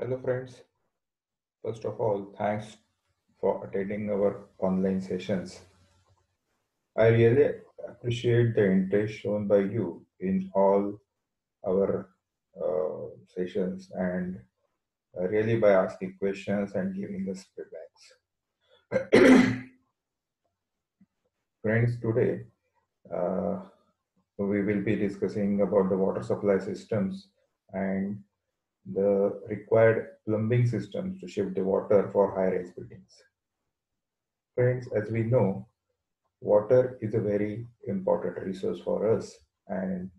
Hello, friends. First of all, thanks for attending our online sessions. I really appreciate the interest shown by you in all our sessions and really by asking questions and giving us feedbacks. Friends, today uh, we will be discussing about the water supply systems and the required plumbing systems to shift the water for high-rise buildings. Friends, as we know, water is a very important resource for us, and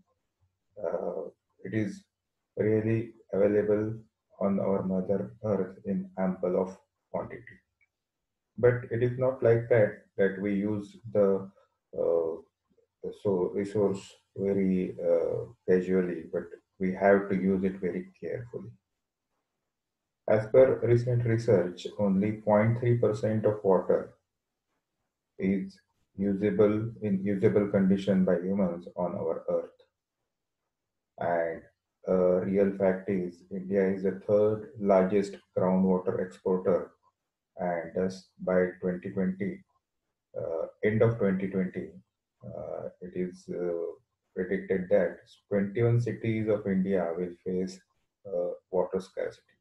uh, it is really available on our Mother Earth in ample of quantity. But it is not like that we use the resource very casually, but we have to use it very carefully. As per recent research, only 0.3% of water is usable condition by humans on our Earth. And real fact is, India is the third largest groundwater exporter, and thus by 2020, end of 2020, it is predicted that 21 cities of India will face water scarcity.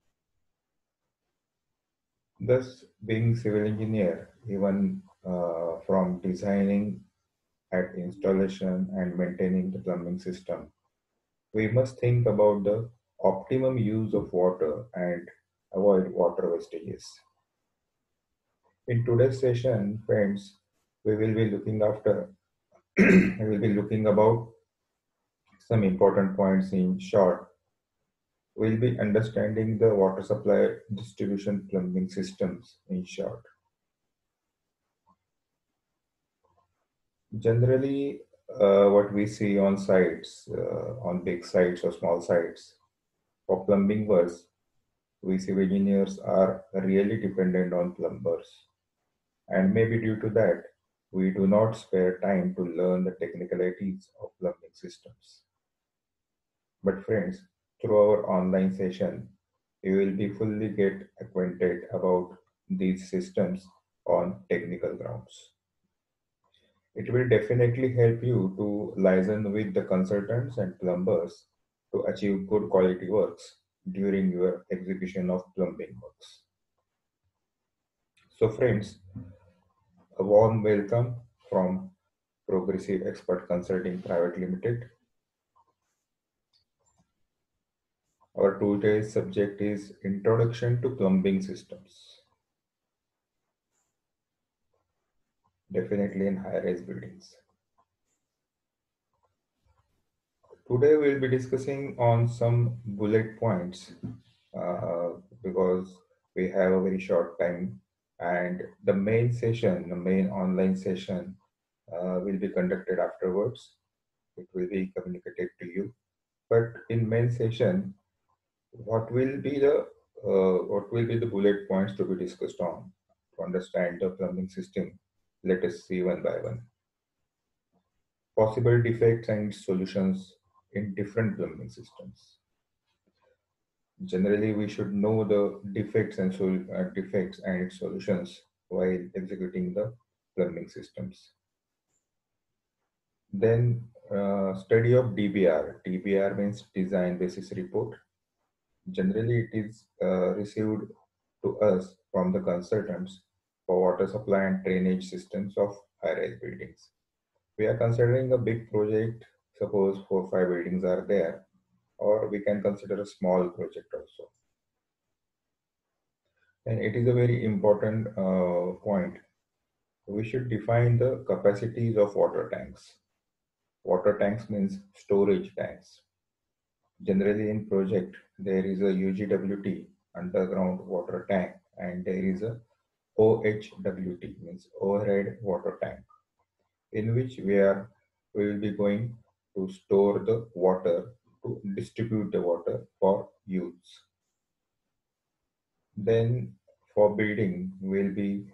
Thus, being civil engineer, even from designing at installation and maintaining the plumbing system, we must think about the optimum use of water and avoid water wastages. In today's session, friends, we will be looking after we will be looking about some important points in short. We'll be understanding the water supply distribution plumbing systems in short. Generally, what we see on sites, on big sites or small sites, for plumbing works, we civil engineers are really dependent on plumbers. And maybe due to that, we do not spare time to learn the technicalities of plumbing systems. But friends, through our online session, you will be fully get acquainted about these systems on technical grounds. It will definitely help you to liaison with the consultants and plumbers to achieve good quality works during your execution of plumbing works. So friends, a warm welcome from Progressive Expert Consulting Private Limited. Our today's subject is Introduction to Plumbing Systems, definitely in high-rise buildings. Today we'll be discussing on some bullet points uh, because we have a very short time, and the main online session will be conducted afterwards. It will be communicated to you. But in main session, what will be the bullet points to be discussed on to understand the plumbing system? Let us see one by one. Possible defects and solutions in different plumbing systems. Generally, we should know the defects and its solutions while executing the plumbing systems. Then, study of DBR. DBR means Design Basis Report. Generally, it is received to us from the consultants for water supply and drainage systems of high-rise buildings. We are considering a big project, suppose 4 or 5 buildings are there, or we can consider a small project also. And it is a very important point. We should define the capacities of water tanks. Water tanks means storage tanks. Generally in project, there is a UGWT, underground water tank, and there is a OHWT, means overhead water tank, in which we will be going to store the water to distribute the water for use. Then for building, learning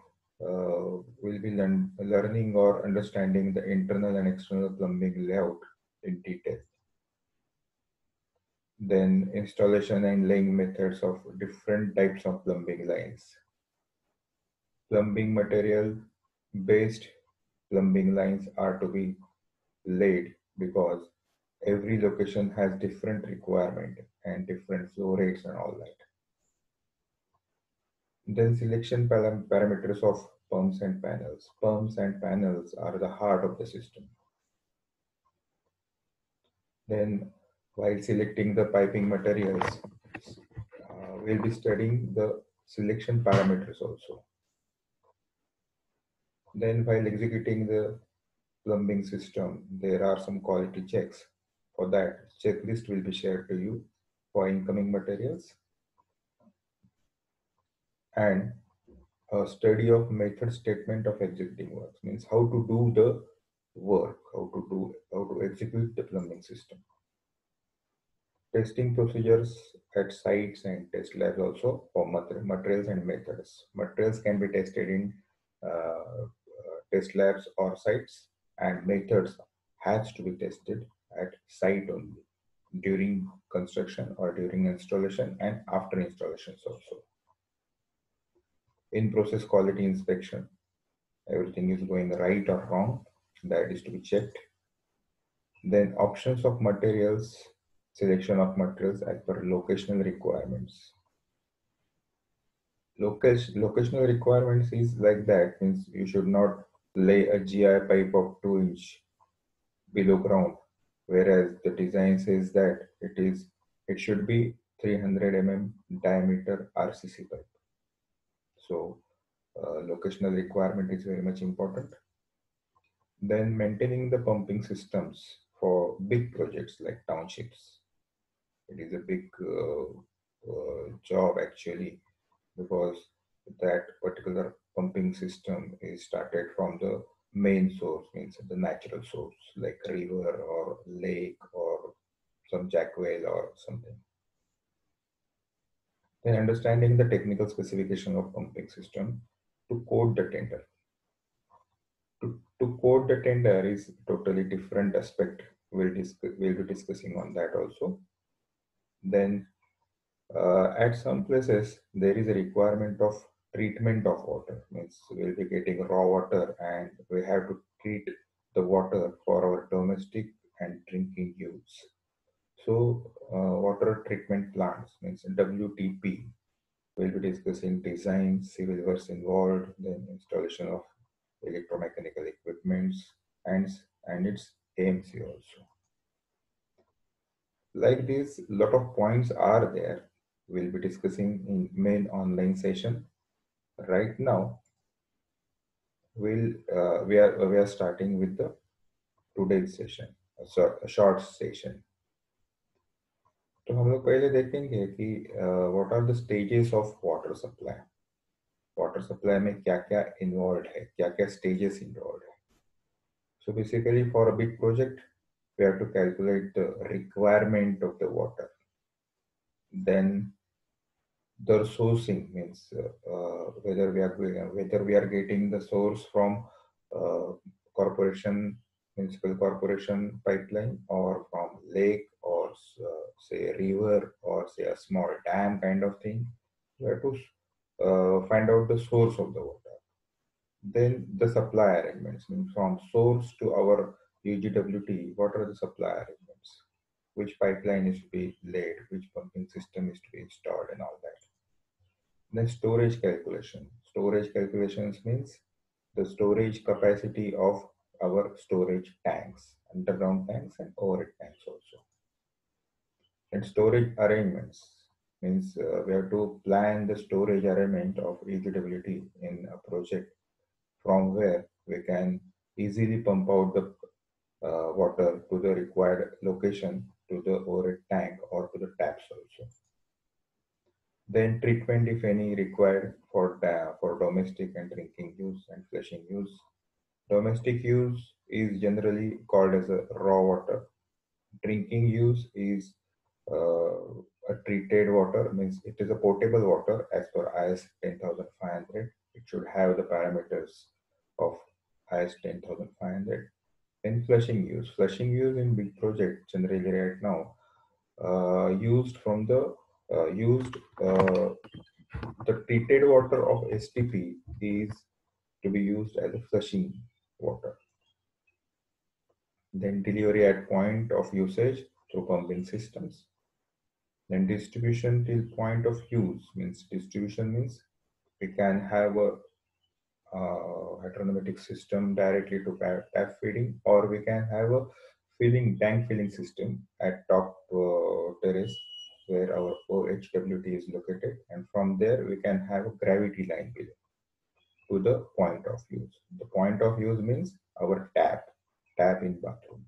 or understanding the internal and external plumbing layout in detail. Then installation and laying methods of different types of plumbing lines. Plumbing material based plumbing lines are to be laid because every location has different requirement and different flow rates and all that. Then selection parameters of pumps and panels. Pumps and panels are the heart of the system. Then while selecting the piping materials, we'll be studying the selection parameters also. Then while executing the plumbing system, there are some quality checks. For that, checklist will be shared to you for incoming materials and a study of method statement of executing works means how to do the work, how to execute the plumbing system. Testing procedures at sites and test labs also for materials and methods. Materials can be tested in test labs or sites, and methods has to be tested at site only during construction or during installation and after installations also. In process quality inspection, everything is going right or wrong, that is to be checked. Then options of materials, selection of materials as per locational requirements. Locational requirements is like that, means you should not lay a GI pipe of 2 inch below ground, whereas the design says that it should be 300 diameter RCC pipe. So locational requirement is very much important. Then maintaining the pumping systems for big projects like townships. It is a big job actually because that particular pumping system is started from the main source, means the natural source like river or lake or some jack well or something. Then understanding the technical specification of pumping system to quote the tender. To quote the tender is totally different aspect. We'll be discussing on that also. Then at some places there is a requirement of treatment of water. Means we'll be getting raw water and we have to treat the water for our domestic and drinking use. So water treatment plants means WTP. We'll be discussing design, civil works involved, then installation of electromechanical equipments and its AMC also. Like this, lot of points are there. We'll be discussing in main online session. Right now, we are starting with the today's session, a short session. तो हम लोग पहले देखेंगे कि what are the stages of water supply. Water supply में क्या क्या involve है, क्या क्या स्टेजेस इन्वॉल्व है. So basically for a big project, we have to calculate the requirement of the water. Then the sourcing means whether we are getting the source from uh, corporation, municipal corporation pipeline, or from lake, or say river, or say a small dam kind of thing. We have to find out the source of the water. Then the supply arrangements, means from source to our UGWT, what are the supply arrangements? Which pipeline is to be laid, which pumping system is to be installed, and all that. Then storage calculation. Storage calculations means the storage capacity of our storage tanks, underground tanks and overhead tanks also. And storage arrangements means we have to plan the storage arrangement of UGWT in a project from where we can easily pump out the water to the required location, to the overhead tank or to the taps also. Then treatment, if any, required for domestic and drinking use and flushing use. Domestic use is generally called as a raw water. Drinking use is a treated water, means it is a potable water as per IS 10500. It should have the parameters of IS 10500. Then flushing use. Flushing use in big project generally right now used from the used the treated water of STP is to be used as a flushing water. Then delivery at point of usage through pumping systems. Then distribution till point of use means distribution means we can have a hydronomic system directly to tap feeding, or we can have a filling tank filling system at top terrace where our OHWT is located, and from there we can have a gravity line below to the point of use. The point of use means our tap in bathroom.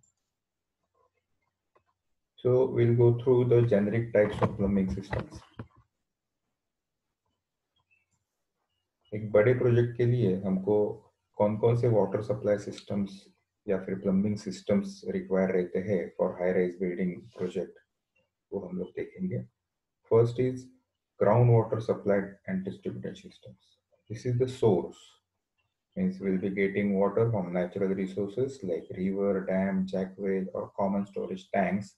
So we'll go through the generic types of plumbing systems. एक बड़े project के लिए हमको कौन कौन से water supply systems या फिर प्लम्बिंग सिस्टम्स रिक्वायर रहते हैं for high rise building project, वो हम लोग देखेंगे. First is ground water supply and distribution systems. This is the source, means we'll be getting water from natural resources like river, dam, jack well, or common storage tanks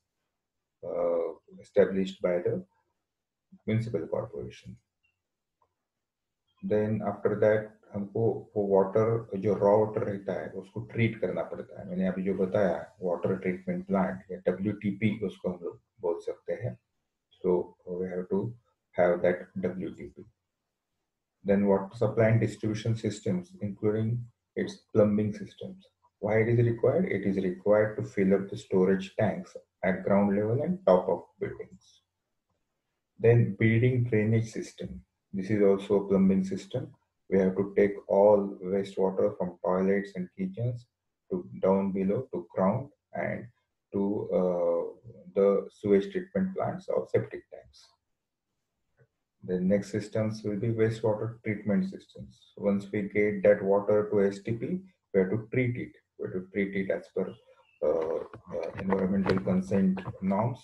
established by the municipal corporation. Then after that हमको वो water जो raw water रहता है उसको treat करना पड़ता है. मैंने अभी जो बताया वाटर ट्रीटमेंट प्लांट या WTP उसको हम लोग बोल सकते हैं. So we have to have that WTP. Then water supply and distribution systems including its plumbing systems. Why it is required? It is required to fill up the storage tanks at ground level and top of buildings. Then building drainage system. This is also a plumbing system. We have to take all wastewater from toilets and kitchens to down below to ground and to the sewage treatment plants or septic tanks. The next systems will be wastewater treatment systems. Once we get that water to STP, we have to treat it. We have to treat it as per environmental consent norms,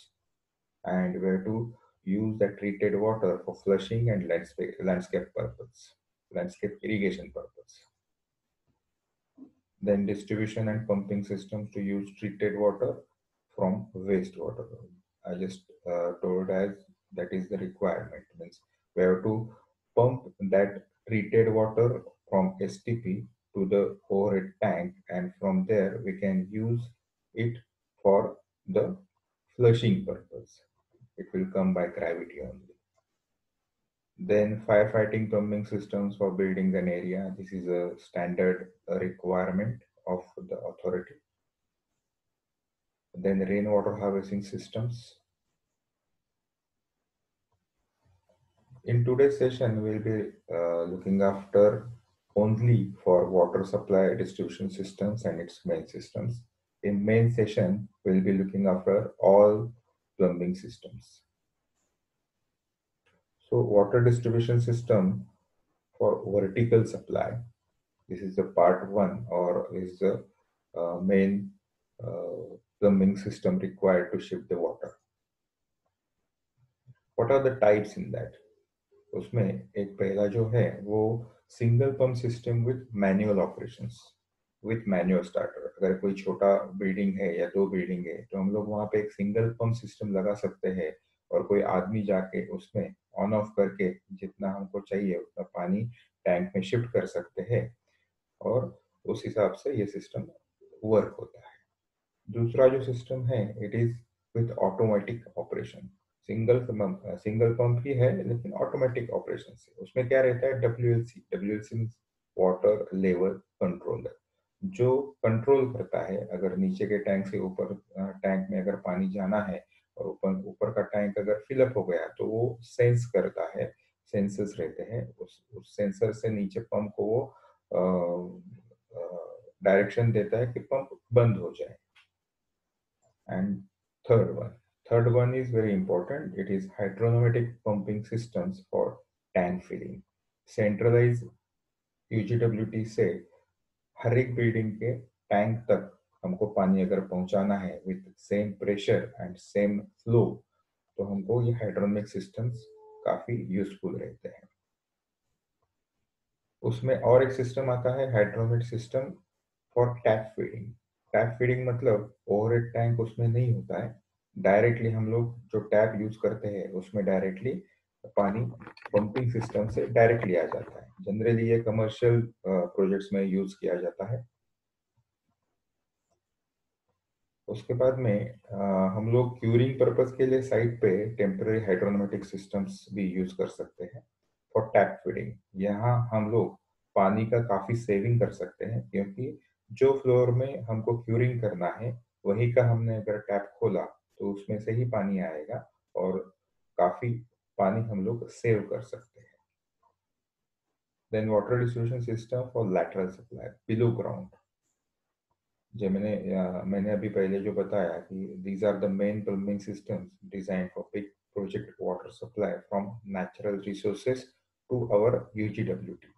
and we have to use the treated water for flushing and landscape purpose, landscape irrigation purpose. Then distribution and pumping systems to use treated water from wastewater. I just told as that is the requirement. Means we have to pump that treated water from STP to the overhead tank, and from there we can use it for the flushing purpose. It will come by gravity only. Then firefighting plumbing systems for buildings and area. This is a standard requirement of the authority. Then rainwater harvesting systems. In today's session, we'll be looking after only for water supply distribution systems and its main systems. In main session, we'll be looking after all plumbing systems. So water distribution system for vertical supply. This is the part one, or is the main plumbing system required to ship the water. What are the types in that? उसमें एक पहला जो है वो single pump system with manual operations with manual starter. अगर कोई छोटा building है या दो बिल्डिंग है तो हम लोग वहाँ पे एक सिंगल पंप सिस्टम लगा सकते हैं, और कोई आदमी जाके उसमें ऑन ऑफ करके जितना हमको चाहिए उतना पानी टैंक में शिफ्ट कर सकते हैं, और उस हिसाब से ये सिस्टम वर्क होता है. दूसरा जो सिस्टम है it is with automatic operation. Single pump ही है लेकिन ऑटोमेटिक ऑपरेशन से. उसमें क्या रहता है? WLC वाटर लेवल कंट्रोलर, जो कंट्रोल करता है अगर नीचे के टैंक से ऊपर टैंक में अगर पानी जाना है और ऊपर का टैंक अगर फिलअप हो गया तो वो सेंस करता है. सेंसर्स रहते हैं, उस सेंसर से नीचे पंप को वो डायरेक्शन देता है कि पंप बंद हो जाए. And third one is very important. It is hydronomic pumping systems for tank filling. Centralized UGWT से हर एक बिल्डिंग के टैंक तक हमको पानी अगर पहुंचाना है with same pressure and same flow, तो हमको ये हाइड्रोनिक सिस्टम्स काफी यूजफुल रहते हैं. उसमें और एक सिस्टम आता है hydronic system for tap feeding. Tap feeding मतलब ओवरहेड टैंक उसमें नहीं होता है, डायरेक्टली हम लोग जो टैप यूज करते हैं उसमें डायरेक्टली पानी पंपिंग सिस्टम से डायरेक्टली आ जाता है। जनरली ये कमर्शियल प्रोजेक्ट्स में यूज किया जाता है। उसके बाद में हम लोग क्यूरिंग पर्पस के लिए साइट पे टेम्पररी हाइड्रोनोमेटिक सिस्टम्स भी यूज कर सकते हैं फॉर टैप फीडिंग। यहाँ हम लोग पानी का काफी सेविंग कर सकते हैं, क्योंकि जो फ्लोर में हमको क्यूरिंग करना है वही का हमने अगर टैप खोला तो उसमें से ही पानी आएगा और काफी पानी हम लोग सेव कर सकते हैं। Then water distribution system for lateral supply below ground. जो मैंने अभी पहले जो बताया कि these are the main plumbing systems designed for big project water supply from natural resources to our UGWT.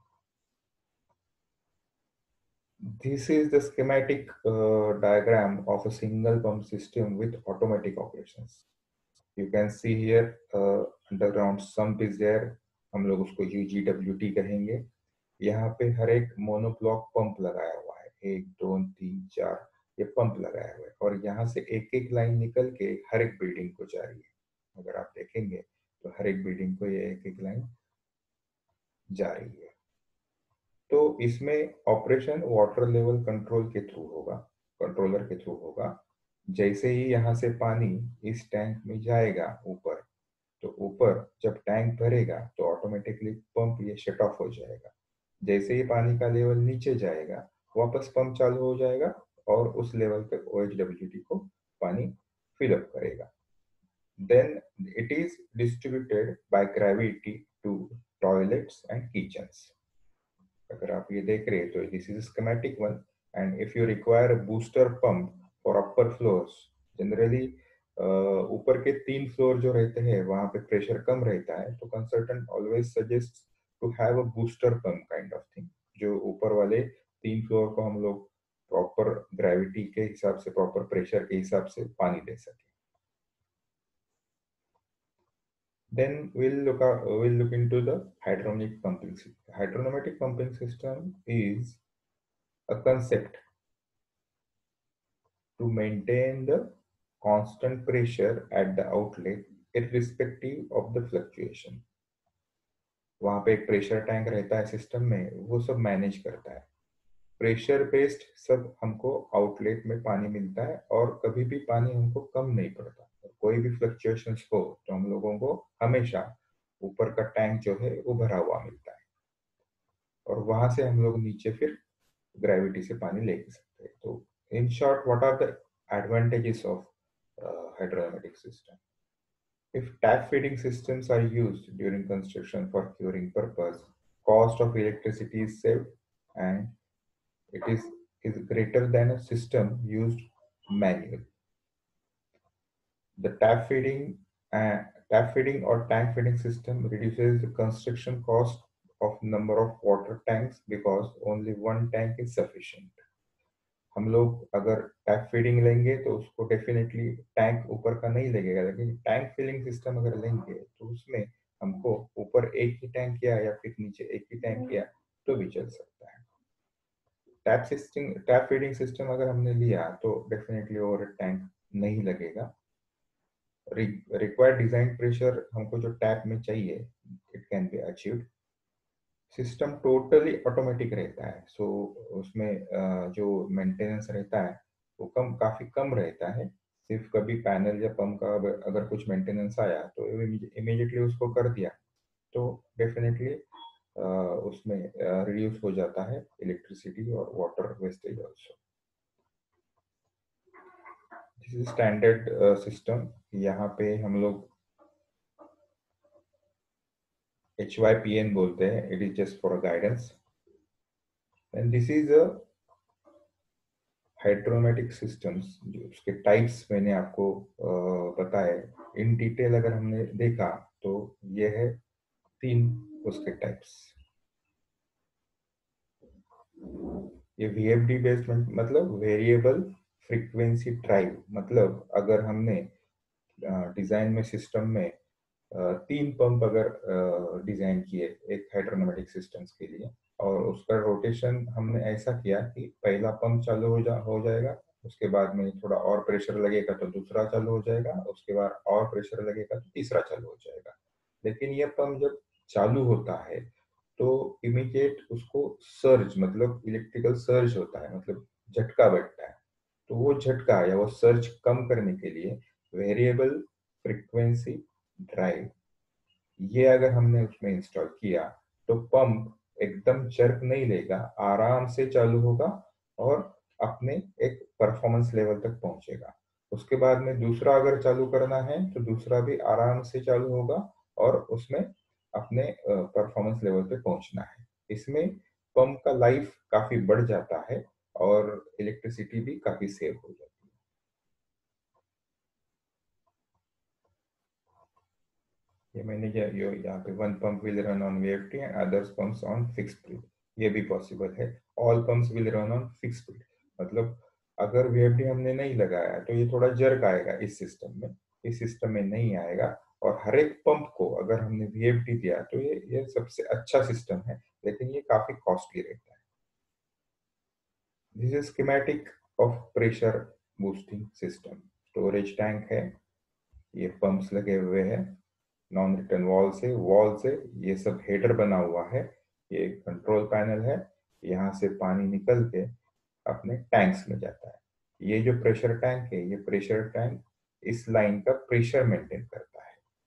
This is the schematic diagram of a single pump system with automatic operations. You can see here underground sump is there. हम लोग उसको UGWT कहेंगे। यहाँ पे हर एक monoblock pump लगाया हुआ है, 1 2 3 4 ये पंप लगाया हुआ है, और यहाँ से एक एक लाइन निकल के हर एक बिल्डिंग को जा रही है। अगर आप देखेंगे तो हर एक बिल्डिंग को ये एक एक लाइन जा रही है। तो इसमें ऑपरेशन वाटर लेवल कंट्रोल के थ्रू होगा, कंट्रोलर के थ्रू होगा। जैसे ही यहाँ से पानी इस टैंक में जाएगा ऊपर, तो ऊपर जब टैंक भरेगा तो ऑटोमेटिकली पंप ये शट ऑफ हो जाएगा। जैसे ही पानी का लेवल नीचे जाएगा वापस पंप चालू हो जाएगा और उस लेवल तक OHWT को पानी फिल अप करेगा। Then it is distributed by gravity to toilets and kitchens. अगर आप ये देख रहे हैं तो this is schematic one. And if you require booster pump for upper floors, generally ऊपर के 3 फ्लोर जो रहते हैं वहां पे प्रेशर कम रहता है, तो consultant always suggest to have a booster pump kind of thing, जो ऊपर वाले 3 फ्लोर को हम लोग प्रॉपर ग्रेविटी के हिसाब से, प्रॉपर प्रेशर के हिसाब से पानी दे सके। Then we'll look into the hydronic pumping system. Hydronomic pumping system is a concept to maintain the constant pressure at the outlet irrespective of the fluctuation. वहां पे एक प्रेशर टैंक रहता है सिस्टम में, वो सब मैनेज करता है। प्रेशर बेस्ड सब हमको आउटलेट में पानी मिलता है और कभी भी पानी हमको कम नहीं पड़ता। कोई भी फ्लक्चुएशंस हो तो हम लोगों को हमेशा ऊपर का टैंक जो है वो भरा हुआ मिलता है, और वहां से हम लोग नीचे फिर ग्रेविटी से पानी ले सकते हैं। तो in short, what are the advantages of hydrodynamic system? If tap feeding systems are used during construction for curing purpose, cost of electricity is saved and it is greater than a system used manually. The tap feeding or tank feeding system reduces the construction cost of number of water tanks because only one tank is sufficient. हम लोग अगर tap feeding लेंगे तो उसको definitely tank ऊपर का नहीं लगेगा, लेकिन टैंक फिलिंग सिस्टम अगर लेंगे तो उसमें हमको ऊपर एक ही टैंक किया या फिर नीचे एक ही टैंक किया तो भी चल सकता है। टैप फीडिंग सिस्टम अगर हमने लिया तो डेफिनेटली ओवर टैंक नहीं लगेगा। रिक्वायर्ड डिजाइन प्रेशर हमको जो टैप में चाहिए it can be achieved. System totally automatic रहता है, सो उसमें जो मेंटेनेंस रहता है वो काफी कम रहता है। सिर्फ कभी पैनल या पंप का अगर कुछ मेंटेनेंस आया तो इमीडिएटली उसको कर दिया तो डेफिनेटली उसमें रिड्यूस हो जाता है इलेक्ट्रिसिटी और water wastage also. This is standard system. यहाँ पे हम लोग HYPN बोलते हैं, it is just for guidance. And this is a hydromatic systems, जो उसके टाइप्स मैंने आपको बताए इन डिटेल। अगर हमने देखा तो ये है 3 उसके टाइप्स। ये VFD बेस्ड मतलब वेरिएबल फ्रीक्वेंसी ड्राइव, मतलब अगर हमने डिजाइन में सिस्टम में 3 पंप अगर डिजाइन किए एक हाइड्रोनोमेटिक सिस्टम्स के लिए, और उसका रोटेशन हमने ऐसा किया कि पहला पंप चालू हो जाएगा उसके बाद में थोड़ा और प्रेशर लगेगा तो दूसरा चालू हो जाएगा, उसके बाद और प्रेशर लगेगा तो तीसरा चालू हो जाएगा। लेकिन ये पंप जब चालू होता है तो इमीडिएट उसको सर्ज मतलब इलेक्ट्रिकल सर्ज होता है, मतलब झटका बैठता है। तो वो झटका या वो सर्ज कम करने के लिए वेरिएबल फ्रीक्वेंसी ड्राइव, ये अगर हमने उसमें इंस्टॉल किया तो पंप एकदम जर्क नहीं लेगा, आराम से चालू होगा और अपने एक परफॉर्मेंस लेवल तक पहुंचेगा। उसके बाद में दूसरा अगर चालू करना है तो दूसरा भी आराम से चालू होगा और उसमें अपने परफॉर्मेंस लेवल पे पहुंचना है। इसमें पंप का लाइफ काफी बढ़ जाता है और इलेक्ट्रिसिटी भी काफी सेव हो जाती है। ये मैंने जो यहाँ पे one pump will run on VFT and others pumps on fix speed, ये भी पॉसिबल है। All pumps will run on fix speed, मतलब अगर वीएफटी हमने नहीं लगाया तो ये थोड़ा जर्क आएगा इस सिस्टम में, इस सिस्टम में नहीं आएगा। और हर एक पंप को अगर हमने वीएफटी दिया तो ये सबसे अच्छा सिस्टम है, लेकिन ये काफी कॉस्टली रहता है। This is schematic of pressure boosting system. Storage tank है, ये पंप्स लगे हुए हैं नॉन रिटर्न वॉल से ये सब हेडर बना हुआ है। ये कंट्रोल पैनल है, यहाँ से पानी निकल के अपने टैंक्स में जाता है। ये जो प्रेशर टैंक है, ये प्रेशर टैंक इस लाइन का प्रेशर मेंटेन करता है।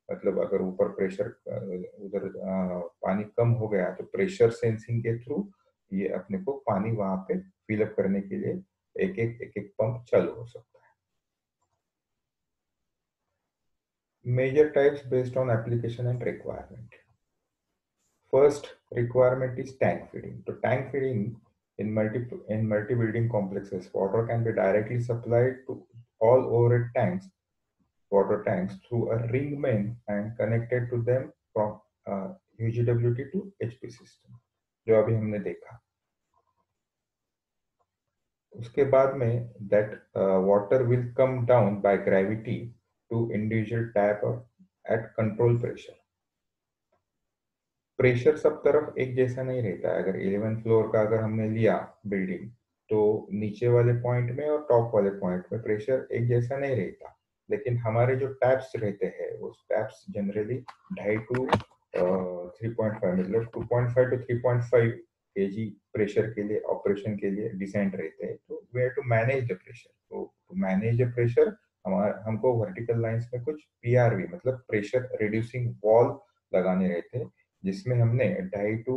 मतलब अगर ऊपर प्रेशर उधर पानी कम हो गया तो प्रेशर सेंसिंग के थ्रू ये अपने को पानी वहां पे फिलअप करने के लिए एक एक पंप चालू हो सकता है। Major types based on application and requirement. First requirement is tank feeding. So tank feeding in multi building complexes, water can be directly supplied to all overhead tanks, water tanks through a ring main and connected to them from UGWT to HP system, जो अभी हमने देखा। उसके बाद में that water will come down by gravity to individual tap at control pressure। Pressure सब तरफ एक जैसा नहीं रहता है। अगर 11 फ्लोर का अगर हमने लिया बिल्डिंग, तो नीचे वाले पॉइंट में और टॉप वाले पॉइंट में प्रेशर एक जैसा नहीं रहता। लेकिन हमारे जो टैप्स रहते हैं वो टैप्स जनरली 2.5 to 3.5, मतलब 2.5 to 3.5 kg प्रेशर के लिए ऑपरेशन के लिए डिजाइन रहते हैं। तो we have to manage the pressure. तो टू मैनेज द प्रेशर हमारा हमको वर्टिकल लाइंस में कुछ पीआरवी मतलब प्रेशर रिड्यूसिंग वॉल लगाने रहते हैं, जिसमें हमने 2.5 to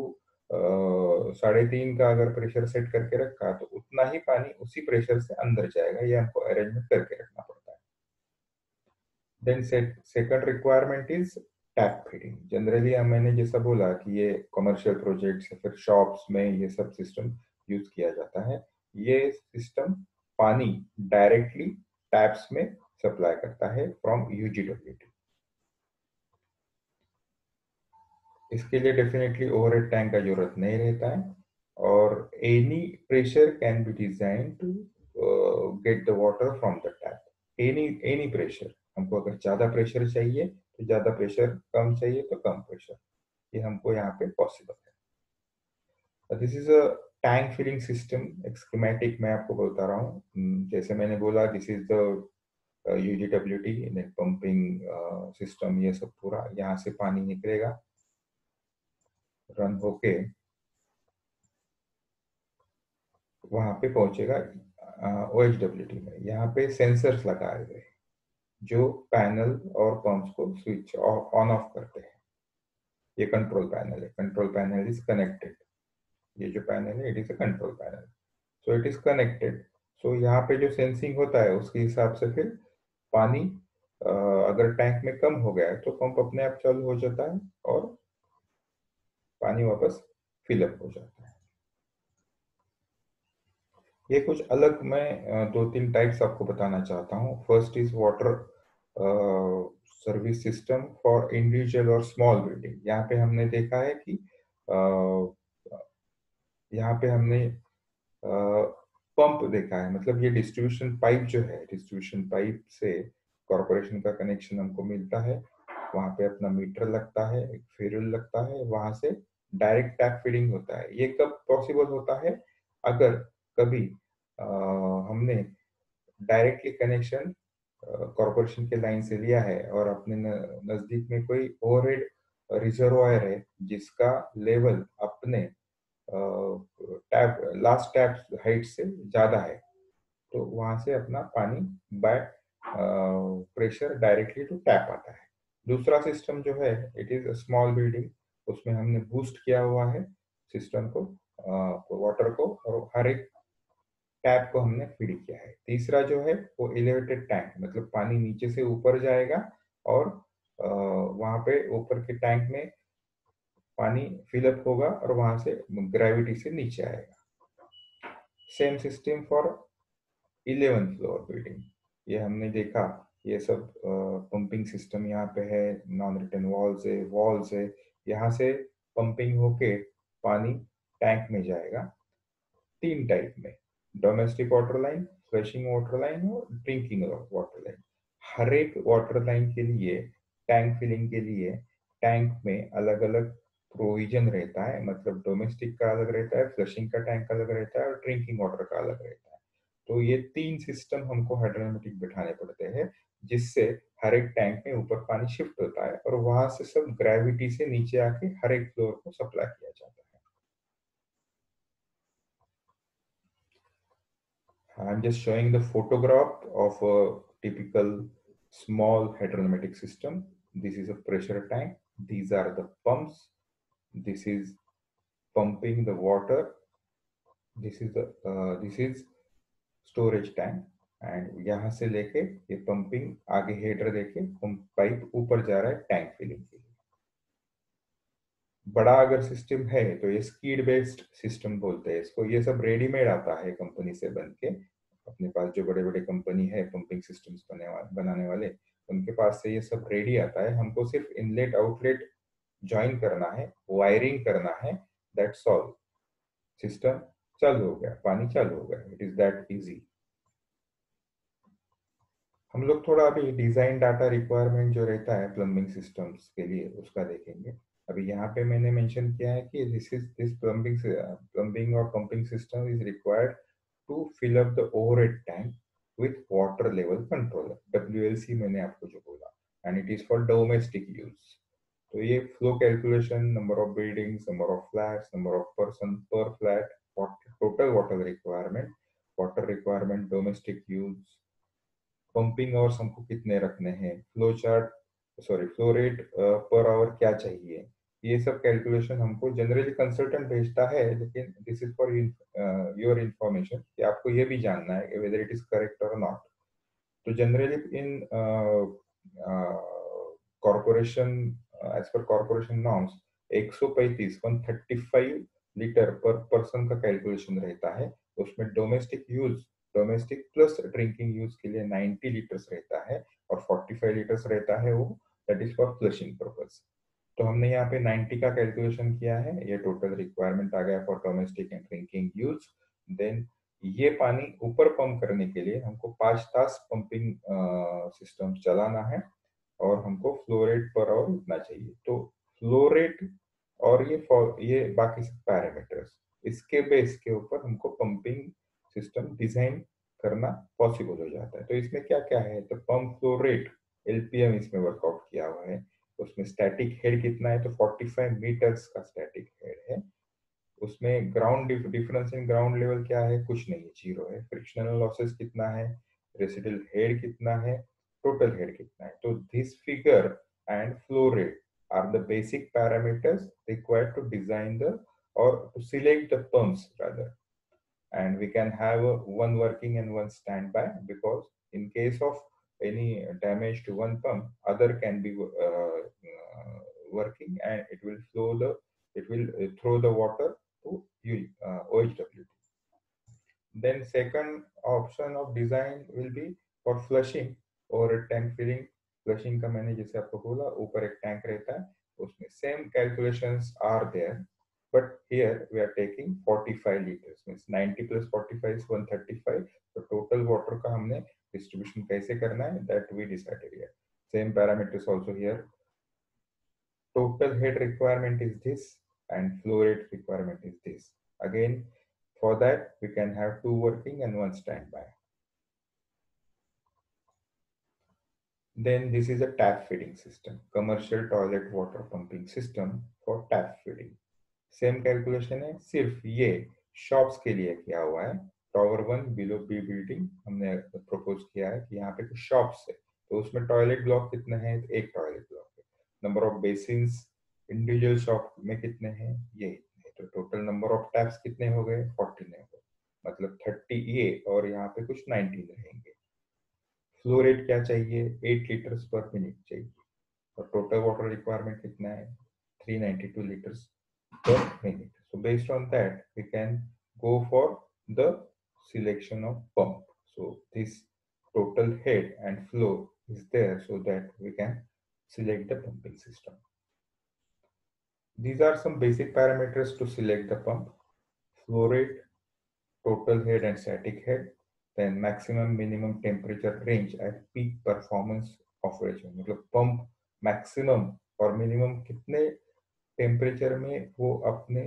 3.5 का अगर प्रेशर सेट करके रखा तो उतना ही पानी उसी प्रेशर से अंदर जाएगा। ये हमको अरेंजमेंट करके रखना पड़ता है। Then second requirement is tap feeding. Generally मैंने जैसा बोला कि ये कमर्शियल प्रोजेक्ट्स या फिर शॉप्स में ये सब सिस्टम यूज किया जाता है। ये सिस्टम पानी डायरेक्टली टैप्स में सप्लाई करता है फ्रॉम यूजीडब्ल्यूटी। इसके लिए डेफिनेटली ओवरहेड टैंक का जरूरत नहीं रहता है, और any pressure can be design to get the water from the tap. Any any pressure, हमको अगर ज्यादा प्रेशर चाहिए तो ज्यादा प्रेशर, कम चाहिए तो कम प्रेशर, ये हमको यहाँ पे पॉसिबल है। This is a tank filling system. एक स्कीमेटिक मैं आपको बता रहा हूँ। जैसे मैंने बोला, this is the UGWT net pumping system. ये सब पूरा यहाँ से पानी निकलेगा, रन होके वहां पे पहुंचेगा ओएचडब्ल्यूटी में। यहाँ पे सेंसर्स लगाए हुए हैं जो पैनल और पंप्स को स्विच ऑन ऑफ करते हैं। ये कंट्रोल पैनल है, कंट्रोल पैनल इज कनेक्टेड। ये जो पैनल है it is a control panel, so it is connected. So यहाँ पे जो सेंसिंग होता है उसके हिसाब से फिर पानी अगर टैंक में कम हो गया है तो पंप अपने आप चालू हो जाता है और पानी वापस फिलअप हो जाता है। ये कुछ अलग मैं दो तीन टाइप्स आपको बताना चाहता हूँ। First is water service system for individual और स्मॉल बिल्डिंग। यहाँ पे हमने देखा है कि यहाँ पे हमने पंप देखा है, मतलब ये डिस्ट्रीब्यूशन पाइप जो है, डिस्ट्रीब्यूशन पाइप से कॉरपोरेशन का कनेक्शन हमको मिलता है। वहां पे अपना मीटर लगता है, एक फेरुल लगता है, वहां से डायरेक्ट टैप फीडिंग होता है। ये कब पॉसिबल होता है? अगर कभी हमने डायरेक्टली कनेक्शन कॉरपोरेशन के लाइन से लिया है और अपने नजदीक में कोई ओवरहेड रिजर्वायर है जिसका लेवल अपने टैप लास्ट टैप हाइट से ज्यादा है, तो वहां से अपना पानी by pressure directly to tap आता है। दूसरा सिस्टम जो है इट इज स्मॉल बिल्डिंग, उसमें हमने बूस्ट किया हुआ है सिस्टम को, वाटर को, और हर एक टैप को हमने फीड किया है। तीसरा जो है वो एलिवेटेड टैंक, मतलब पानी नीचे से ऊपर जाएगा और वहां पे ऊपर के टैंक में पानी फिलअप होगा और वहां से ग्रेविटी से नीचे आएगा। Same system for 11 floor building, ये हमने देखा। ये सब पंपिंग सिस्टम यहाँ पे है, नॉन रिटर्न वॉल्स है, यहाँ से पंपिंग होके पानी टैंक में जाएगा। तीन टाइप में, domestic water line, flushing water line और ड्रिंकिंग वाटर लाइन। हर एक वाटर लाइन के लिए, टैंक फिलिंग के लिए टैंक में अलग अलग प्रोविजन रहता है, मतलब डोमेस्टिक का अलग रहता है, फ्लशिंग का टैंक अलग रहता है और ड्रिंकिंग वाटर का अलग रहता है। तो ये तीन सिस्टम हमको हाइड्रोमेटिक बिठाने पड़ते हैं, जिससे हर एक टैंक में ऊपर पानी शिफ्ट होता है और वहां से सब ग्रेविटी से नीचे आके हर एक फ्लोर को सप्लाई किया जाता है। I'm just showing the photograph of a typical small hydromatic system. This is a pressure tank. These are the pumps. This is pumping the water. This is storage tank. And यहाँ से लेके ये pumping आगे header देके pump pipe ऊपर जा रहा है टैंक फिलिंग के लिए। बड़ा अगर सिस्टम है तो ये स्कीड बेस्ड सिस्टम बोलते हैं इसको। ये सब रेडीमेड आता है कंपनी से बन के। अपने पास जो बड़े बड़े कंपनी है पंपिंग सिस्टम्स बनाने वाले, उनके पास से ये सब रेडी आता है। हमको सिर्फ इनलेट आउटलेट ज्वाइन करना है, वायरिंग करना है, दैट्स ऑल। सिस्टम चालू हो गया, पानी चालू हो गया, इट इज दैट इजी। हम लोग थोड़ा अभी डिजाइन डाटा रिक्वायरमेंट जो रहता है प्लम्बिंग सिस्टम्स के लिए उसका देखेंगे। अभी यहाँ पे मैंने मेंशन किया है कि दिस प्लम्बिंग और pumping system is required to fill up the overhead tank with water level controller, WLC मैंने आपको जो बोला, and it is for domestic use. तो ये flow calculation, number of buildings, number of flats, number of person per flat, total water requirement domestic use, pumping hours हमको कितने रखने हैं, फ्लो रेट पर आवर क्या चाहिए, ये सब कैलकुलेशन हमको जनरली कंसल्टेंट भेजता है। लेकिन this is for your information कि आपको ये भी जानना है वेदर इट इज करेक्ट और नॉट। तो generally in corporation, as per corporation norms 135 litre per person का कैलकुलेशन रहता है। उसमें डोमेस्टिक प्लस ड्रिंकिंग यूज के लिए 90 लीटर्स रहता है और 45 लीटर्स रहता है वो, that is for flushing purpose. तो हमने यहाँ पे 90 का कैलकुलेशन किया है, ये टोटल रिक्वायरमेंट आ गया for domestic and drinking use. देन ये पानी ऊपर पंप करने के लिए हमको 5 तास पंपिंग सिस्टम चलाना है और हमको फ्लो रेट पर आवर उतना चाहिए। तो फ्लो रेट और ये बाकी सब पैरामीटर्स, इसके बेस के ऊपर हमको पंपिंग सिस्टम डिजाइन करना पॉसिबल हो जाता है। तो इसमें क्या क्या है, तो पंप फ्लो रेट एलपीएम इसमें वर्कआउट किया हुआ है। उसमें स्टैटिक हेड कितना है, तो 45 मीटर्स का स्टैटिक हेड है। उसमें ground difference in ground level क्या है, कुछ नहीं, जीरो है। फ्रिक्शनल लॉसेस कितना है, रेसिडुअल हेड कितना है, टोटल हेड कितना है। तो this figure and flow rate are the basic parameters required to design the or to select the pumps rather, and we can have one working and one standby, because in case of any damage to one pump other can be working and it will throw the water to OHWT. Then second option of design will be for flushing or tank filling. Flushing का मैंने जैसे आपको बोला ऊपर एक tank रहता है, उसमें same calculations are there, but here we are taking 45 liters, means 90 plus 45 is 135. तो total water का हमने distribution कैसे करना है, that we decided here. Same parameters also here. Total head requirement is this and flow rate requirement is this. Again, for that we can have two working and one standby. Then this is a tap feeding system, commercial toilet water pumping system for tap feeding. Same calculation है, सिर्फ ये shops के लिए किया हुआ है. Tower 1 below B building हमने propose किया है कि यहाँ पे कुछ शॉप्स है, तो उसमें टॉयलेट ब्लॉक कितने हैं, एक टॉयलेट ब्लॉक है. Number of basins individual shop में कितने हैं, ये इतने. तो टोटल नंबर ऑफ टैप्स कितने हो गए, 14 हो गए. मतलब 30 ये और यहाँ पे कुछ 19 रहेंगे. फ्लो रेट क्या चाहिए, 8 लीटर्स पर मिनट चाहिए. और टोटल वाटर रिक्वायरमेंट कितना है, 392 liters per minute. So based on that, we can go for the selection of pump. So this total head and flow is there so that we can select the pumping system. These are some basic parameters to select the pump: flow rate, total head and static head, then maximum minimum temperature range at peak performance operation. मतलब pump maximum और minimum कितने temperature में वो अपने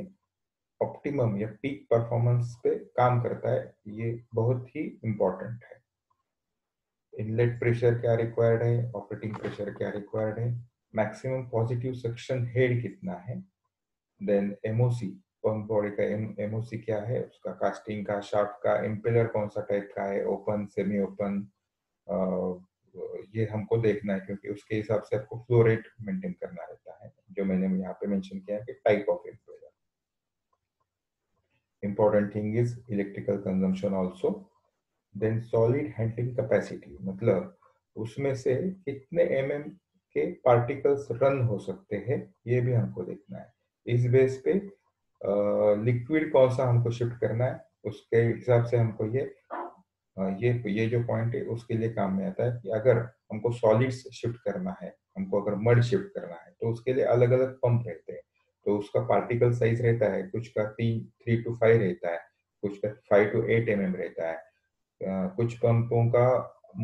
optimum या peak performance पे काम करता है, ये बहुत ही इंपॉर्टेंट है. इनलेट प्रेशर क्या रिक्वायर्ड है, ऑपरेटिंग प्रेशर क्या रिक्वायर्ड है, मैक्सिमम पॉजिटिव सक्शन हेड कितना है, देन एमओसी पंप बॉडी का एमओसी क्या है, उसका कास्टिंग का, शाफ्ट का, इम्पेलर कौन सा टाइप का है, ओपन सेमी ओपन, ये हमको देखना है क्योंकि उसके हिसाब से आपको फ्लो रेट मेंटेन करना रहता है, जो मैंने यहाँ पे मेंशन किया है कि type of impeller. Important thing is electrical consumption also. Then solid handling capacity, मतलब उसमें से कितने mm के पार्टिकल्स रन हो सकते हैं, ये भी हमको देखना है. इस बेस पे लिक्विड कौन सा हमको शिफ्ट करना है, उसके हिसाब से हमको ये जो पॉइंट है उसके लिए काम में आता है कि अगर हमको सॉलिड्स शिफ्ट करना है, हमको अगर मड शिफ्ट करना है, तो उसके लिए अलग अलग पंप रहते हैं. तो उसका पार्टिकल साइज रहता है, कुछ का 3 to 5 रहता है, कुछ का 5 to 8 mm रहता है, कुछ पंपों का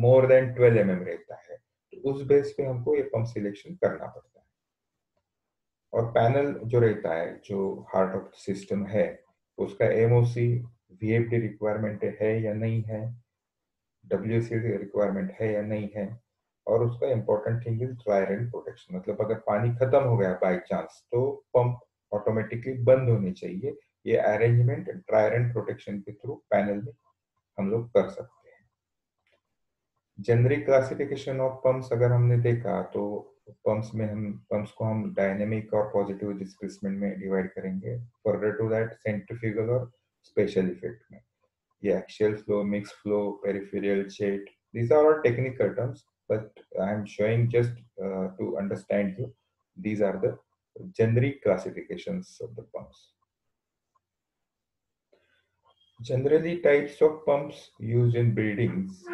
मोर देन 12 mm रहता है. तो उस बेस पे हमको ये पंप सिलेक्शन करना पड़ता है. और पैनल जो रहता है, जो हार्ट ऑफ सिस्टम है, उसका एमओसी वीएफडी रिक्वायरमेंट है या नहीं है, डब्ल्यूसी रिक्वायरमेंट है या नहीं है, और उसका important thing is dry run protection. मतलब अगर पानी खत्म हो गया बाय चांस, तो पंप ऑटोमेटिकली बंद होनी चाहिए. ये अरेंजमेंट ड्राई रन प्रोटेक्शन के थ्रू पैनल में हम लोग कर सकते हैं. जेनरिक क्लासिफिकेशन ऑफ पंप्स अगर हमने देखा, तो पंप्स को हम डायनेमिक और पॉजिटिव डिस्प्लेसमेंट में डिवाइड करेंगे. फर्दर टू दैट सेंट्रीफ्यूगल और स्पेशल इफेक्ट में. ये axial flow, mixed flow, peripheral jet, these are all technical terms, but I am showing just to understand you. These are the generic classifications of the pumps. Generally, types of pumps used in buildings,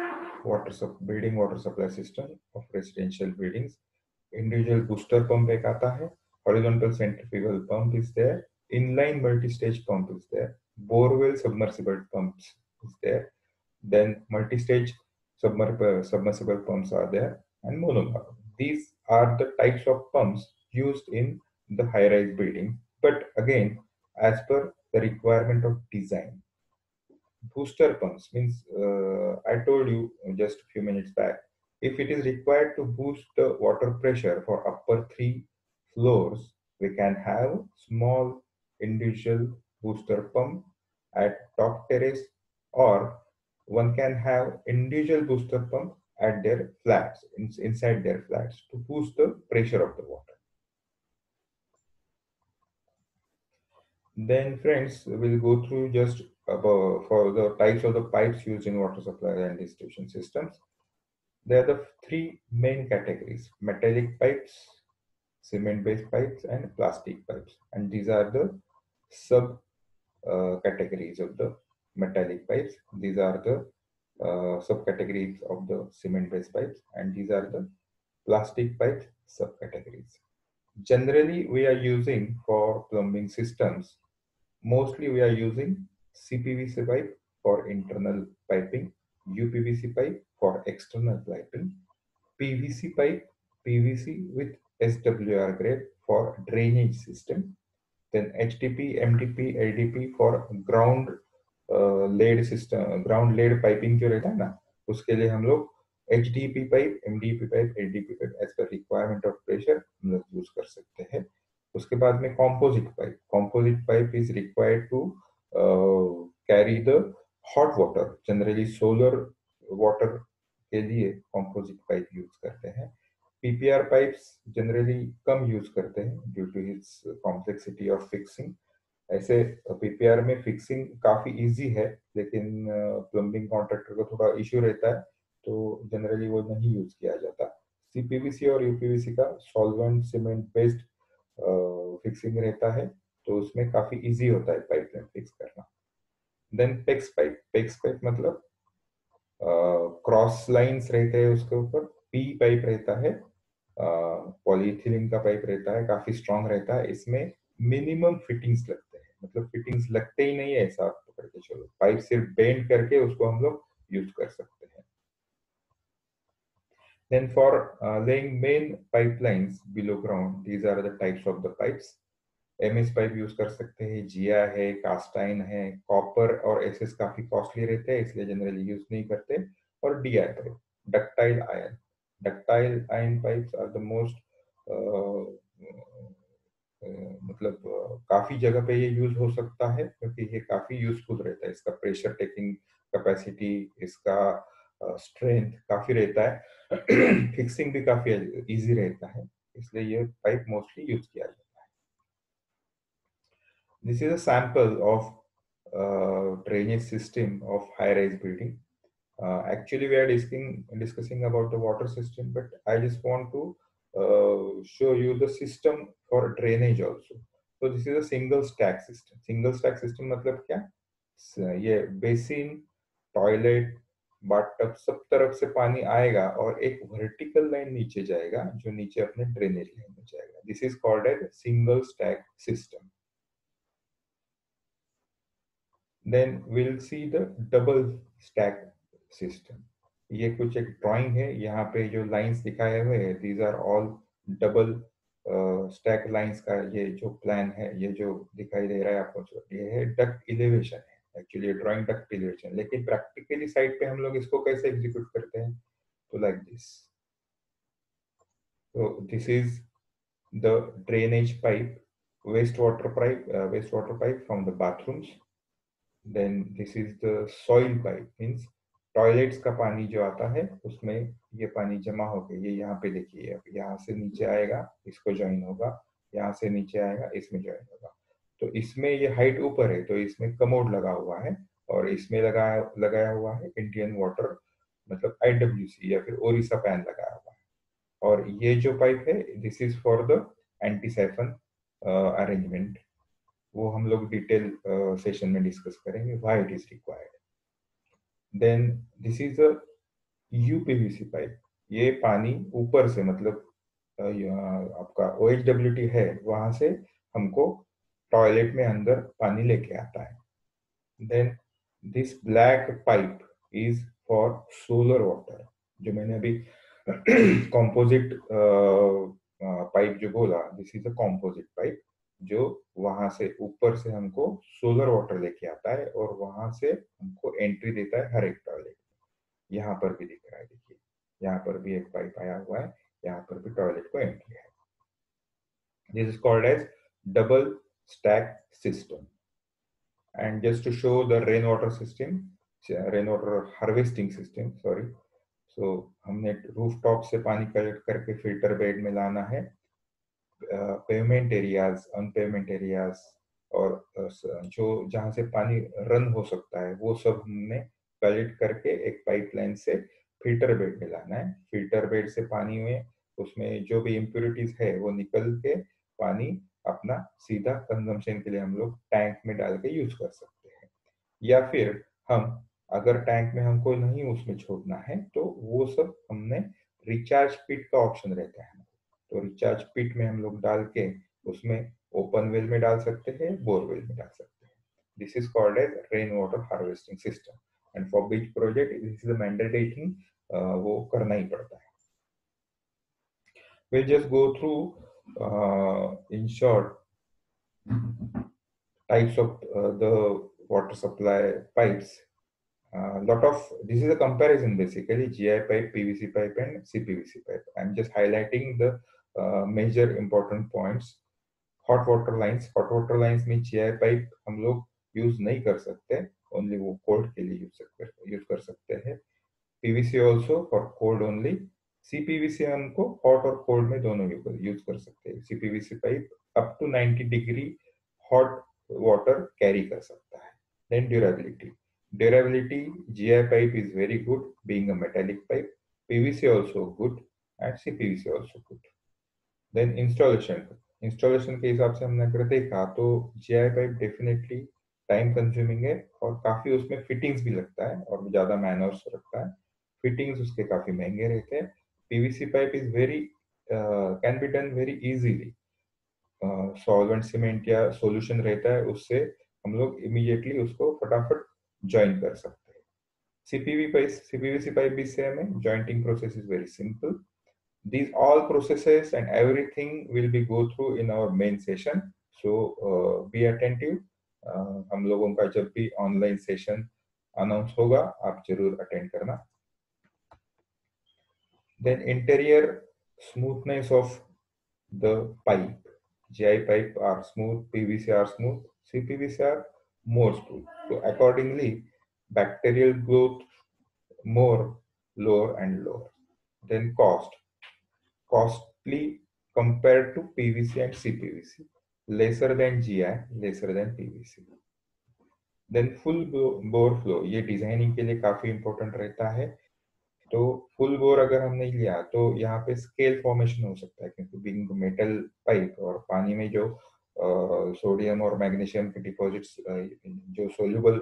building water supply system of residential buildings. Individual booster pump एक आता है, horizontal centrifugal pump is there, inline multi-stage pump is there, borewell submersible pumps is there, then multi-stage submersible pumps are there, and monopump. These are the types of pumps used in the high-rise building, but again, as per the requirement of design. Booster pumps means, I told you just a few minutes back, if it is required to boost the water pressure for upper 3 floors, we can have small individual booster pump at top terrace, or one can have individual booster pump at their flats, inside their flats, to boost the pressure of the water. Then friends, we'll go through just about for the types of the pipes used in water supply and distribution systems. There are the 3 main categories: metallic pipes, cement-based pipes, and plastic pipes. And these are the sub categories of the metallic pipes. These are the subcategories of the cement-based pipes, and these are the plastic pipes subcategories. Generally, we are using for plumbing systems, mostly we are using CPVC pipe for internal piping, UPVC pipe for external piping, PVC pipe, PVC with SWR grade for drainage system, then HDP, MDP, LDP for ground laid system, ground laid piping जो रहता है ना, उसके लिए हम लोग HDPE pipe, MDPE pipe, LDPE pipe as per requirement of pressure हम लोग यूज कर सकते हैं। उसके बाद में composite pipe is required to carry the hot water, generally solar water के लिए composite पाइप यूज करते हैं। PPR पाइप्स जनरली कम यूज करते हैं due to its complexity of fixing. ऐसे पीपीआर में फिक्सिंग काफी इजी है, लेकिन प्लम्बिंग कॉन्ट्रैक्टर को थोड़ा इश्यू रहता है, तो जनरली वो नहीं यूज किया जाता। सीपीवीसी और यूपीवीसी का सॉल्वेंट सीमेंट बेस्ड फिक्सिंग रहता है, तो उसमें काफी इजी होता है पाइपलाइन फिक्स करना। देन पेक्स पाइप मतलब क्रॉस लाइंस रहते हैं उसके ऊपर, पी पाइप रहता है, पॉलीथिलीन का पाइप रहता है, काफी स्ट्रांग रहता है। इसमें मिनिमम फिटिंग्स लगते हैं, मतलब फिटिंग्स लगते ही नहीं है ऐसा आप पकड़ के चलो, पाइप सिर्फ बेंड करके उसको हम लोग यूज कर सकते हैं। Then for laying main pipelines below ground, these are the types of the pipes. MS pipe use कर सकते हैं, जिया है, कास्टाइन है, कॉपर और एसएस काफी कॉस्टली रहते हैं इसलिए जनरली यूज नहीं करते। और DI pipe, ductile iron pipes are the most, मतलब काफी जगह पे ये यूज हो सकता है क्योंकि ये काफी यूजफुल रहता है। इसका प्रेशर टेकिंग कैपेसिटी, इसका स्ट्रेंथ काफी रहता है, फिक्सिंग भी काफी इजी रहता है, इसलिए ये पाइप मोस्टली यूज किया जाता है। This is a sample of drainage system of high-rise building. Actually, we are discussing about the water system, but I just want to show you the system for drainage also. So this is a single stack system. Single stack system मतलब क्या? ये basin, toilet, bathtub सब तरफ से पानी आएगा और एक वर्टिकल लाइन नीचे जाएगा जो नीचे अपने ड्रेनेज लाइन में जाएगा। This is called as single stack system. Then we'll see the double stack system. ये कुछ एक ड्राइंग है, यहाँ पे जो लाइंस दिखाए हुए हैं, these are all double stack lines का ये जो प्लान है, ये जो दिखाई दे रहा है आपको, जो ये है डक्ट इलेवेशन है। एक्चुअली ड्राइंग डक्ट इलेवेशन, लेकिन प्रैक्टिकली साइड पे हम लोग इसको कैसे एग्जीक्यूट करते हैं, तो like this. So this is the drainage pipe, wastewater pipe from the bathrooms. Then this is the soil pipe, means toilets का पानी जो आता है उसमें ये पानी जमा होके ये यहाँ पे देखिए, यहाँ से नीचे आएगा, इसको ज्वाइन होगा, यहाँ से नीचे आएगा, इसमें ज्वाइन होगा। तो इसमें ये हाइट ऊपर है तो इसमें कमोड लगा हुआ है, और इसमें लगाया हुआ है इंडियन वाटर मतलब IWC या फिर ओरिसा पैन लगाया हुआ है। और ये जो पाइप है, this is for the anti siphon arrangement, वो हम लोग डिटेल सेशन में डिस्कस करेंगे, why it is required. Then this is a UPVC pipe, ये पानी ऊपर से मतलब आपका OHWT है वहां से हमको टॉयलेट में अंदर पानी लेके आता है। Then this black pipe is for solar water, जो मैंने अभी कॉम्पोजिट पाइप जो बोला, this is a composite pipe जो वहां से ऊपर से हमको सोलर वाटर लेके आता है और वहां से हमको एंट्री देता है हर एक टॉयलेट। यहाँ पर भी दिख रहा है, देखिए यहाँ पर भी एक पाइप आया हुआ है, यहाँ पर भी टॉयलेट को एंट्री है। This is called as double stack system. And just to show the rain water system, rain water harvesting system, sorry. So हमने रूफ टॉप से पानी कलेक्ट करके फिल्टर बेड में लाना है, पेवमेंट एरियाज, अनपेवमेंट एरियाज और जो जहां से पानी रन हो सकता है वो सब हमने कलेक्ट करके एक पाइपलाइन से फिल्टर बेड में लाना है। फिल्टर बेड से पानी में उसमें जो भी इम्प्योरिटीज है वो निकल के पानी अपना सीधा कंजम्पशन के लिए हम लोग टैंक में डाल के यूज कर सकते हैं, या फिर हम अगर टैंक में हमको नहीं उसमें छोड़ना है तो वो सब हमने रिचार्ज पिट का ऑप्शन रहता है, तो रिचार्ज पिट में हम लोग डाल के उसमें ओपन वेल में डाल सकते हैं, बोरवेल में डाल सकते हैं। This is called as rain water harvesting system, and for beach project this is mandatory thing, वो करना ही पड़ता है। we'll just go through in short types of the water supply pipes. Lot of this is a comparison basically GI pipe, PVC pipe, and CPVC pipe. I'm just highlighting the major important points. Hot water lines में GI pipe हम लोग use नहीं कर सकते, only वो cold के लिए use कर सकते हैं. PVC also for cold only. CPVC हमको हॉट और कोल्ड में दोनों यूज कर सकते हैं. CPVC pipe up to 90 degree hot water carry कर सकता है. Then durability GI pipe is very good being a metallic pipe. PVC also good and CPVC also good. Then installation के हिसाब से हमने अगर देखा तो GI pipe definitely time consuming है और काफी उसमें फिटिंग्स भी लगता है और ज्यादा मैनर्स रखता है. फिटिंग्स उसके काफी महंगे रहते हैं. PVC pipe is very can be done very easily. Solvent cement या सॉल्यूशन रहता है, उससे हम लोग इमीडिएटली उसको फटाफट ज्वाइन कर सकते हैं. सीपीवीसी पाइप भी सेम है. Jointing process is very simple. These all processes and everything will be go through in our main session. So be attentive. हम लोगों का जब भी ऑनलाइन सेशन अनाउंस होगा आप जरूर अटेंड करना. Then interior smoothness of the pipe. GI pipe are smooth, PVC are smooth, CPVC are more smooth. So accordingly, bacterial growth more lower and lower. Then costly compared to PVC and CPVC, lesser than GI, lesser than PVC. Then full bore flow, ये designing के लिए काफी important रहता है. तो full bore अगर हमने लिया तो यहाँ पे स्केल फॉर्मेशन हो सकता है, क्योंकि बीइंग मेटल पाइप और पानी में जो सोडियम और मैग्नीशियम के डिपॉजिट्स जो सोल्यूबल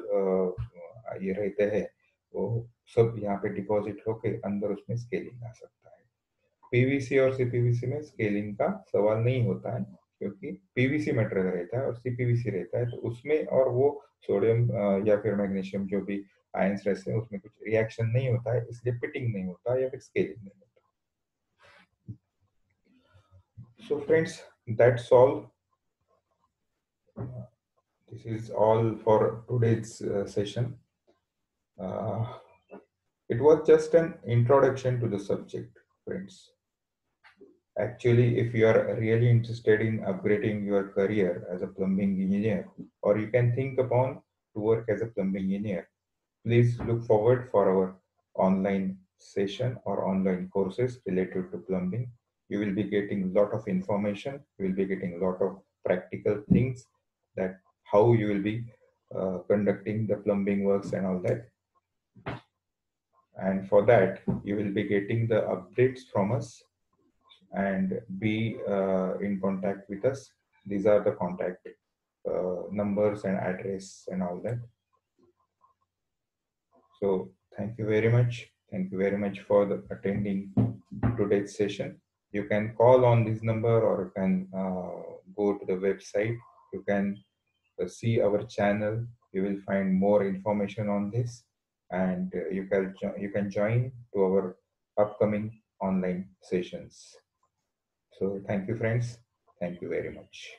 ये रहते हैं वो सब यहाँ पे डिपॉजिट होके अंदर उसमें स्केलिंग आ सकता है. पीवीसी और सीपीवीसी में स्केलिंग का सवाल नहीं होता है, क्योंकि पीवीसी मेटेरियल रहता है और सीपीवीसी रहता है, तो उसमें और वो सोडियम या फिर मैग्नीशियम जो भी आयंस रहते हैं उसमें कुछ रिएक्शन नहीं होता है, इसलिए पिटिंग नहीं होता या फिर स्केलिंग नहीं होता. So friends, that's all. This is all for today's session. It was just an introduction to the subject, friends. Actually, if you are really interested in upgrading your career as a plumbing engineer, or you can think upon to work as a plumbing engineer, please look forward for our online session or online courses related to plumbing. You will be getting a lot of information. You will be getting a lot of practical things, that how you will be conducting the plumbing works and all that. And for that, you will be getting the updates from us and be in contact with us. These are the contact numbers and address and all that. So thank you very much. Thank you very much for attending today's session. You can call on this number, or you can go to the website. You can see our channel. You will find more information on this, and you can join to our upcoming online sessions. So thank you, friends. Thank you very much.